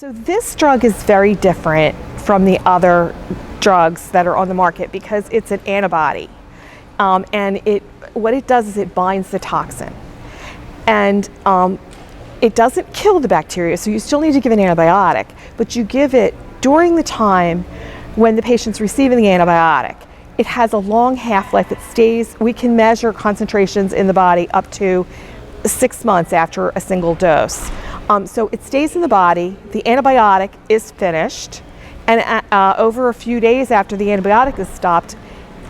So this drug is very different from the other drugs that are on the market because it's an antibody. And what it does is it binds the toxin. And it doesn't kill the bacteria, so you still need to give an antibiotic, but you give it during the time when the patient's receiving the antibiotic. It has a long half-life. It stays, we can measure concentrations in the body up to 6 months after a single dose. So it stays in the body, the antibiotic is finished, and over a few days after the antibiotic is stopped,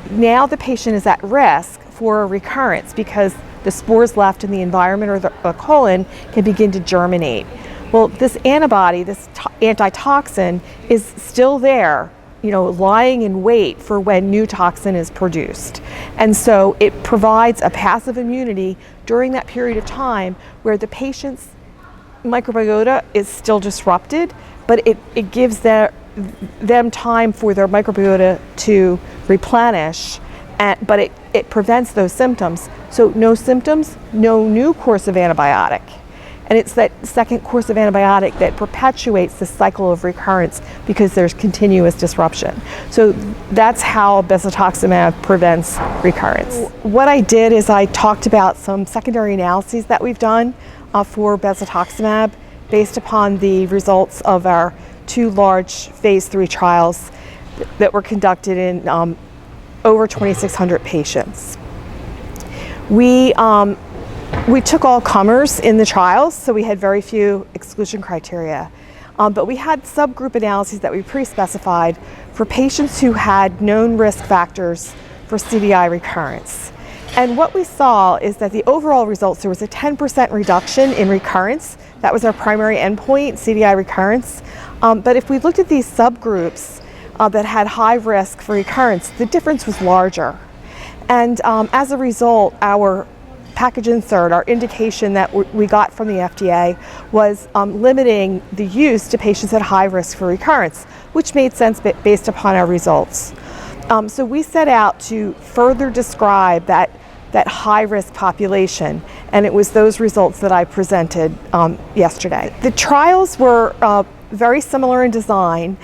now the patient is at risk for a recurrence because the spores left in the environment or the colon can begin to germinate. Well, this antibody, this antitoxin, is still there, lying in wait for when new toxin is produced. And so it provides a passive immunity during that period of time where the patient's microbiota is still disrupted, but it gives them time for their microbiota to replenish, but it prevents those symptoms. So no symptoms, no new course of antibiotic. And it's that second course of antibiotic that perpetuates the cycle of recurrence because there's continuous disruption. So that's how Bezlotoxumab prevents recurrence. What I did is I talked about some secondary analyses that we've done for Bezlotoxumab based upon the results of our 2 large phase 3 trials that were conducted in over 2,600 patients. We took all comers in the trials, so we had very few exclusion criteria. But we had subgroup analyses that we pre-specified for patients who had known risk factors for CDI recurrence. And what we saw is that the overall results, there was a 10% reduction in recurrence. That was our primary endpoint, CDI recurrence. But if we looked at these subgroups that had high risk for recurrence, the difference was larger. And as a result, our package insert, our indication that we got from the FDA was limiting the use to patients at high risk for recurrence, which made sense based upon our results. So we set out to further describe that high risk population, and it was those results that I presented yesterday. The trials were very similar in design.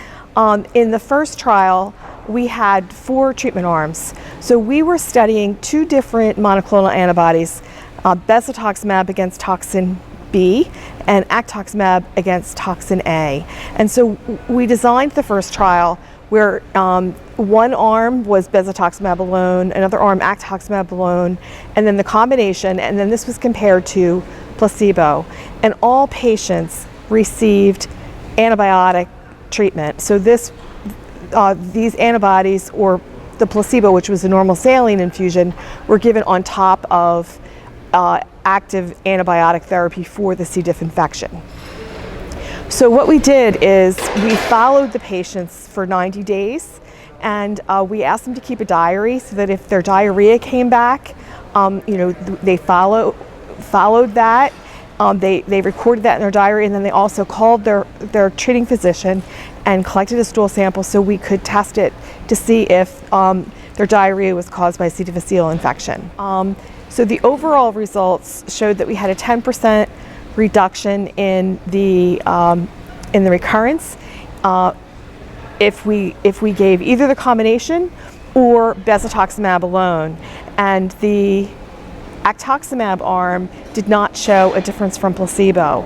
In the first trial, we had 4 treatment arms. So we were studying 2 different monoclonal antibodies, Bezlotoxumab against toxin B and Actoxumab against toxin A. And so we designed the first trial where one arm was Bezlotoxumab alone, another arm Actoxumab alone, and then the combination, and then this was compared to placebo. And all patients received antibiotic treatment. So these antibodies, or the placebo, which was a normal saline infusion, were given on top of active antibiotic therapy for the C. diff infection. So what we did is we followed the patients for 90 days, and we asked them to keep a diary so that if their diarrhea came back, they followed that. They recorded that in their diary, and then they also called their treating physician and collected a stool sample so we could test it to see if their diarrhea was caused by C. difficile infection. So the overall results showed that we had a 10% reduction in the recurrence if we gave either the combination or Bezlotoxumab alone, and the Actoxumab arm did not show a difference from placebo.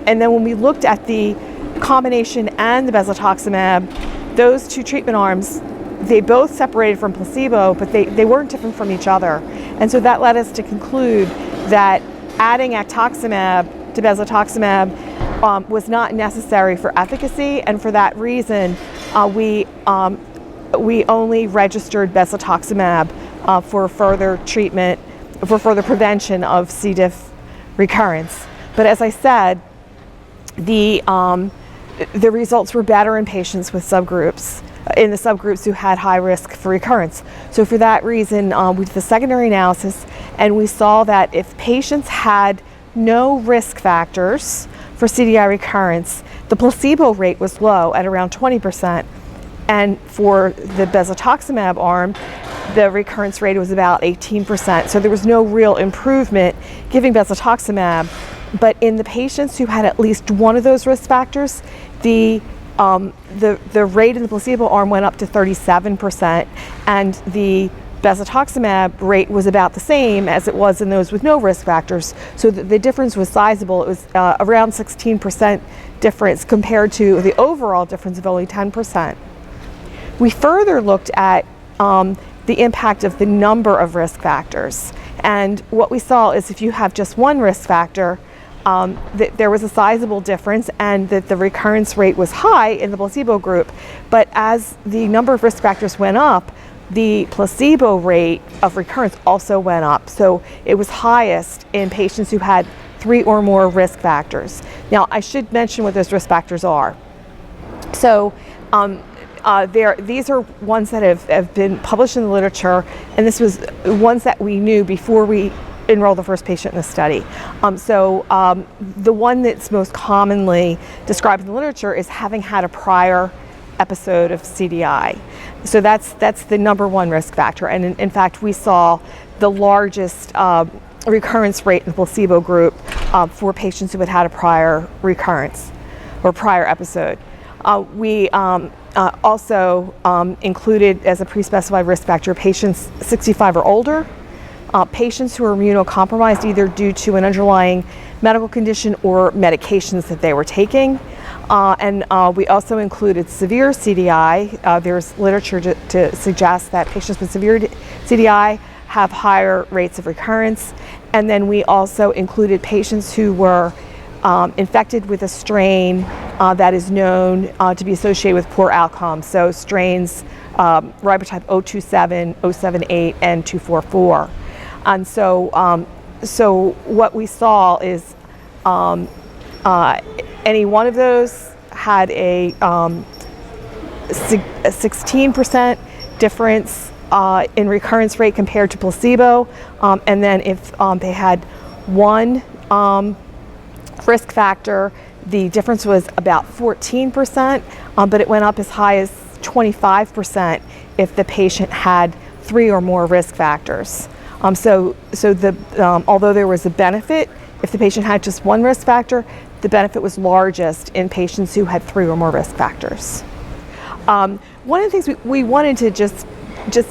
And then when we looked at the combination and the Bezlotoxumab, those 2 treatment arms, they both separated from placebo, but they weren't different from each other. And so that led us to conclude that adding Actoxumab to Bezlotoxumab was not necessary for efficacy, and for that reason, we only registered Bezlotoxumab for further treatment, for further prevention of C. diff recurrence. But as I said, the results were better in patients with subgroups, in the subgroups who had high risk for recurrence. So for that reason, we did the secondary analysis, and we saw that if patients had no risk factors for CDI recurrence, the placebo rate was low at around 20%. And for the Bezlotoxumab arm, the recurrence rate was about 18%. So there was no real improvement giving Bezlotoxumab But in the patients who had at least one of those risk factors, the rate in the placebo arm went up to 37%, and the Bezlotoxumab rate was about the same as it was in those with no risk factors. So the difference was sizable. It was around 16% difference compared to the overall difference of only 10%. We further looked at the impact of the number of risk factors. And what we saw is if you have just one risk factor, that there was a sizable difference, and that the recurrence rate was high in the placebo group. But as the number of risk factors went up, the placebo rate of recurrence also went up. So it was highest in patients who had 3 or more risk factors. Now, I should mention what those risk factors are. So these are ones that have been published in the literature, and this was ones that we knew before we enrolled the first patient in the study. The one that's most commonly described in the literature is having had a prior episode of CDI. So that's the number one risk factor, and in fact we saw the largest recurrence rate in the placebo group for patients who had had a prior recurrence or prior episode. We also included as a pre-specified risk factor patients 65 or older, patients who are immunocompromised either due to an underlying medical condition or medications that they were taking. And we also included severe CDI. There's literature to suggest that patients with severe CDI have higher rates of recurrence. And then we also included patients who were infected with a strain that is known to be associated with poor outcomes. So strains ribotype 027, 078, and 244. And so what we saw is any one of those had a 16% difference in recurrence rate compared to placebo. And then if they had one risk factor, the difference was about 14%, but it went up as high as 25% if the patient had 3 or more risk factors. Although there was a benefit, if the patient had just one risk factor, the benefit was largest in patients who had 3 or more risk factors. One of the things we wanted to just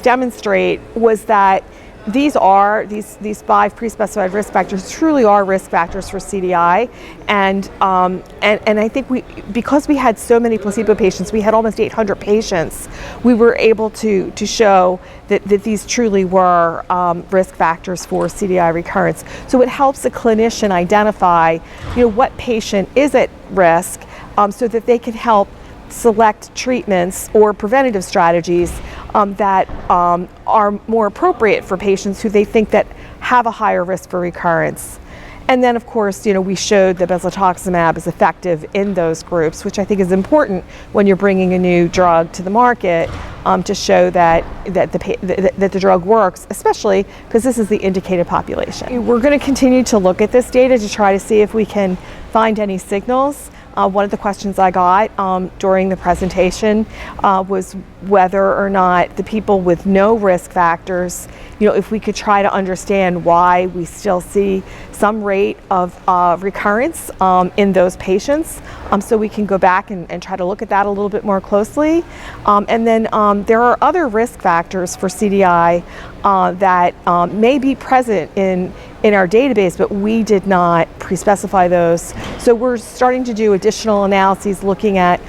demonstrate was that these 5 pre-specified risk factors truly are risk factors for CDI, and I think because we had so many placebo patients, we had almost 800 patients, we were able to show that these truly were risk factors for CDI recurrence. So it helps a clinician identify, what patient is at risk, so that they can help select treatments or preventative strategies that are more appropriate for patients who they think that have a higher risk for recurrence. And then, of course, we showed that Bezlotoxumab is effective in those groups, which I think is important when you're bringing a new drug to the market, to show that the drug works, especially because this is the indicated population. We're going to continue to look at this data to try to see if we can find any signals. One of the questions I got during the presentation was whether or not the people with no risk factors, if we could try to understand why we still see some rate of recurrence in those patients, so we can go back and try to look at that a little bit more closely. And then there are other risk factors for CDI that may be present in our database, but we did not pre-specify those. So we're starting to do additional analyses looking at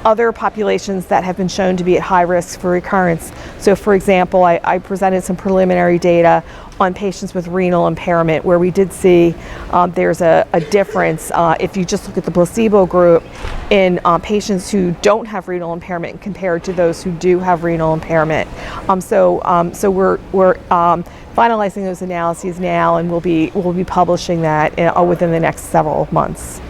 other populations that have been shown to be at high risk for recurrence. So for example, I presented some preliminary data on patients with renal impairment, where we did see there's a difference if you just look at the placebo group in patients who don't have renal impairment compared to those who do have renal impairment. So we're finalizing those analyses now, and we'll be publishing that within the next several months.